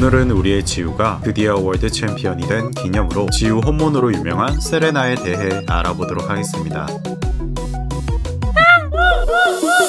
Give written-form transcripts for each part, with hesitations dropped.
오늘은 우리의 지우가 드디어 월드 챔피언이 된 기념으로 지우 혼몬으로 유명한 세레나에 대해 알아보도록 하겠습니다.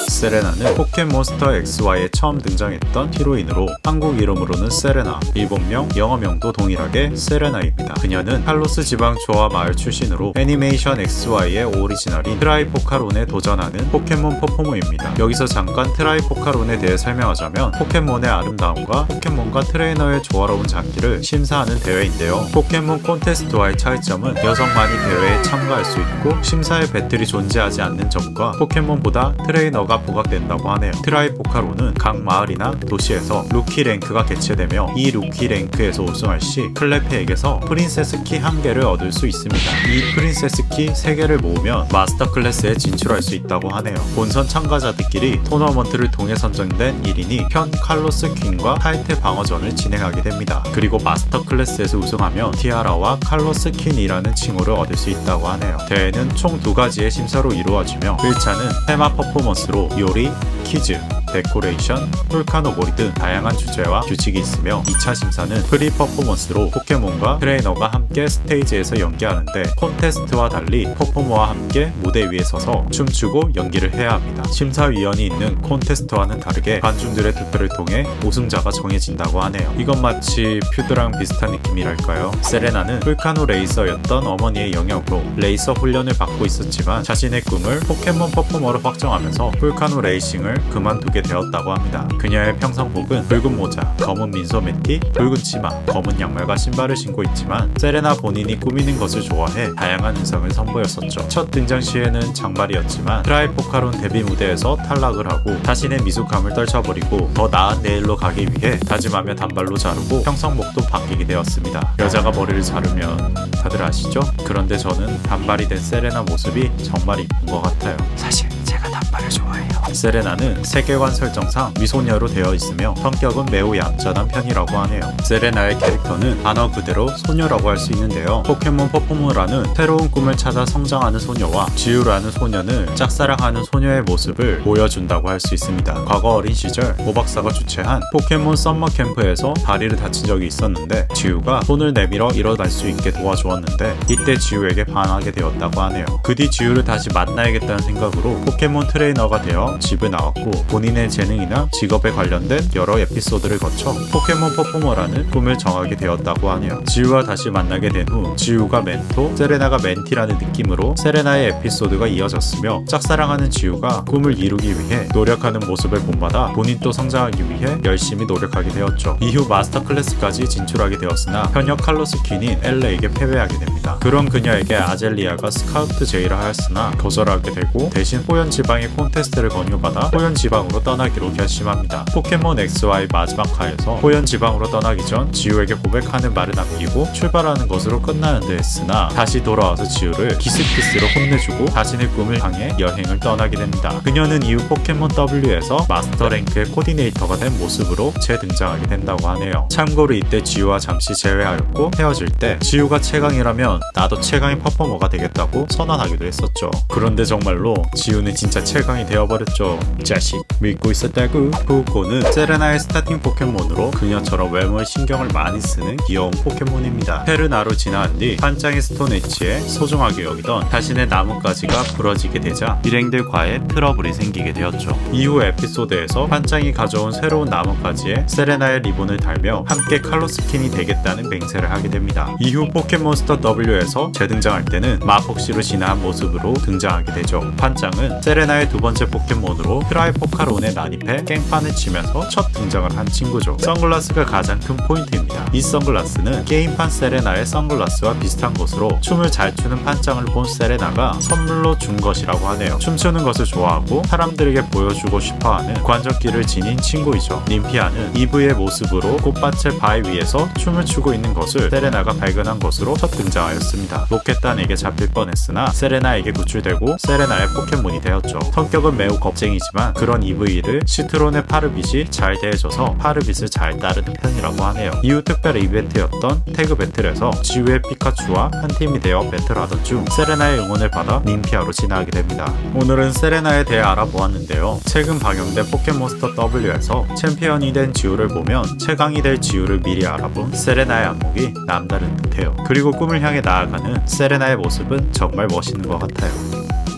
세레나는 포켓몬스터 XY에 처음 등장했던 히로인으로 한국 이름으로는 세레나, 일본명, 영어명도 동일하게 세레나입니다. 그녀는 칼로스 지방 조화 마을 출신으로 애니메이션 XY의 오리지널인 트라이포카론에 도전하는 포켓몬 퍼포머입니다. 여기서 잠깐 트라이포카론에 대해 설명하자면 포켓몬의 아름다움과 포켓몬과 트레이너의 조화로운 장기를 심사하는 대회인데요. 포켓몬 콘테스트와의 차이점은 여성만이 대회에 참가할 수 있고 심사에 배틀이 존재하지 않는 점과 포켓몬보다 트레이너가 부각된다고 하네요. 트라이포카론은 각 마을이나 도시에서 루키 랭크가 개최되며 이 루키 랭크에서 우승할 시 클레페에게서 프린세스 키 1개를 얻을 수 있습니다. 이 프린세스 키 3개를 모으면 마스터 클래스에 진출할 수 있다고 하네요. 본선 참가자들끼리 토너먼트를 통해 선정된 1인이 현 칼로스 퀸과 타이틀 방어전을 진행하게 됩니다. 그리고 마스터 클래스에서 우승하면 티아라와 칼로스 퀸이라는 칭호를 얻을 수 있다고 하네요. 대회는 총 2가지의 심사로 이루어지며 1차는 테마 퍼포먼스로 요리, 퀴즈, 데코레이션, 풀카노보리 등 다양한 주제와 규칙이 있으며 2차 심사는 프리 퍼포먼스로 포켓몬과 트레이너가 함께 스테이지에서 연기하는데 콘테스트와 달리 퍼포머와 함께 무대 위에 서서 춤추고 연기를 해야 합니다. 심사위원이 있는 콘테스트와는 다르게 관중들의 투표를 통해 우승자가 정해진다고 하네요. 이건 마치 퓨드랑 비슷한 느낌이랄까요? 세레나는 풀카노 레이서였던 어머니의 영역으로 레이서 훈련을 받고 있었지만 자신의 꿈을 포켓몬 퍼포머로 확정하면서 풀카노 레이싱을 그만두게 되었다고 합니다. 그녀의 평상복은 붉은 모자, 검은 민소매티, 붉은 치마, 검은 양말과 신발을 신고 있지만 세레나 본인이 꾸미는 것을 좋아해 다양한 의상을 선보였었죠. 첫 등장 시에는 장발이었지만 트라이포카론 데뷔 무대에서 탈락을 하고 자신의 미숙함을 떨쳐버리고 더 나은 내일로 가기 위해 다짐하며 단발로 자르고 평상복도 바뀌게 되었습니다. 여자가 머리를 자르면 다들 아시죠? 그런데 저는 단발이 된 세레나 모습이 정말 이쁜 것 같아요. 사실 제가 단발을 좋아해요. 세레나는 세계관 설정상 미소녀로 되어 있으며 성격은 매우 얌전한 편이라고 하네요. 세레나의 캐릭터는 단어 그대로 소녀라고 할 수 있는데요. 포켓몬 퍼포머라는 새로운 꿈을 찾아 성장하는 소녀와 지우라는 소녀는 짝사랑하는 소녀의 모습을 보여준다고 할 수 있습니다. 과거 어린 시절 오박사가 주최한 포켓몬 썸머 캠프에서 다리를 다친 적이 있었는데 지우가 손을 내밀어 일어날 수 있게 도와주었는데 이때 지우에게 반하게 되었다고 하네요. 그 뒤 지우를 다시 만나야겠다는 생각으로 포켓몬 트레이너가 되어 집을 나왔고 본인의 재능이나 직업에 관련된 여러 에피소드를 거쳐 포켓몬 퍼포머라는 꿈을 정하게 되었다고 하네요. 지우와 다시 만나게 된 후 지우가 멘토, 세레나가 멘티라는 느낌으로 세레나의 에피소드가 이어졌으며 짝사랑하는 지우가 꿈을 이루기 위해 노력하는 모습을 본받아 본인도 성장하기 위해 열심히 노력하게 되었죠. 이후 마스터 클래스까지 진출하게 되었으나 현역 칼로스 퀸인 엘레에게 패배하게 됩니다. 그런 그녀에게 아젤리아가 스카우트 제의를 하였으나 거절하게 되고 대신 호연 지방의 콘테스트를 권유받아 호연 지방으로 떠나기로 결심합니다. 포켓몬 XY 마지막 화에서 호연 지방으로 떠나기 전 지우에게 고백하는 말을 남기고 출발하는 것으로 끝나는 데 했으나 다시 돌아와서 지우를 기스키스로 혼내주고 자신의 꿈을 향해 여행을 떠나게 됩니다. 그녀는 이후 포켓몬 W에서 마스터 랭크의 코디네이터가 된 모습으로 재등장하게 된다고 하네요. 참고로 이때 지우와 잠시 재회하였고 헤어질 때 지우가 최강이라면 나도 최강의 퍼포머가 되겠다고 선언하기도 했었죠. 그런데 정말로 지우는 진짜 최강이 되어버렸죠. 자식 믿고 있었다구. 후우코는 세레나의 스타팅 포켓몬으로 그녀처럼 외모에 신경을 많이 쓰는 귀여운 포켓몬입니다. 페르나로 진화한 뒤 반짝이 스톤에치에 소중하게 여기던 자신의 나뭇가지가 부러지게 되자 일행들과의 트러블이 생기게 되었죠. 이후 에피소드에서 반짝이 가져온 새로운 나뭇가지에 세레나의 리본을 달며 함께 칼로스킨이 되겠다는 맹세를 하게 됩니다. 이후 포켓몬스터 W에서 재등장할 때는 마폭시로 진화한 모습으로 등장하게 되죠. 반짱은 세레나의 두 번째 포켓몬으로 트라이포카론에 난입해 깽판을 치면서 첫 등장을 한 친구죠. 선글라스가 가장 큰 포인트입니다. 이 선글라스는 게임판 세레나의 선글라스와 비슷한 것으로 춤을 잘 추는 반짱을 본 세레나가 선물로 준 것이라고 하네요. 춤추는 것을 좋아하고 사람들에게 보여주고 싶어하는 관적기를 지닌 친구이죠. 님피아는 이브의 모습으로 꽃밭의 바위 위에서 춤을 추고 있는 것을 세레나가 발견한 것으로 첫 등장하였습니다. 로켓단에게 잡힐 뻔했으나 세레나에게 구출되고 세레나의 포켓몬이 되었죠. 성격은 매우 겁쟁이지만 그런 이브 EV를 시트론의 파르빗이 잘 대해줘서 파르빗을 잘 따르는 편이라고 하네요. 이후 특별 이벤트였던 태그 배틀에서 지우의 피카츄와 한 팀이 되어 배틀하던 중 세레나의 응원을 받아 님피아로 진화하게 됩니다. 오늘은 세레나에 대해 알아보았는데요. 최근 방영된 포켓몬스터 W에서 챔피언이 된 지우를 보면 최강이 될 지우를 미리 알아본 세레나의 안목이 남다른 듯해요. 그리고 꿈을 향해 나아가는 세레나의 모습은 정말 멋있는 것 같아요.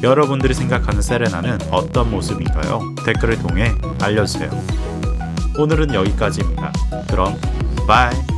여러분들이 생각하는 세레나는 어떤 모습인가요? 댓글을 통해 알려주세요. 오늘은 여기까지입니다. 그럼 바이.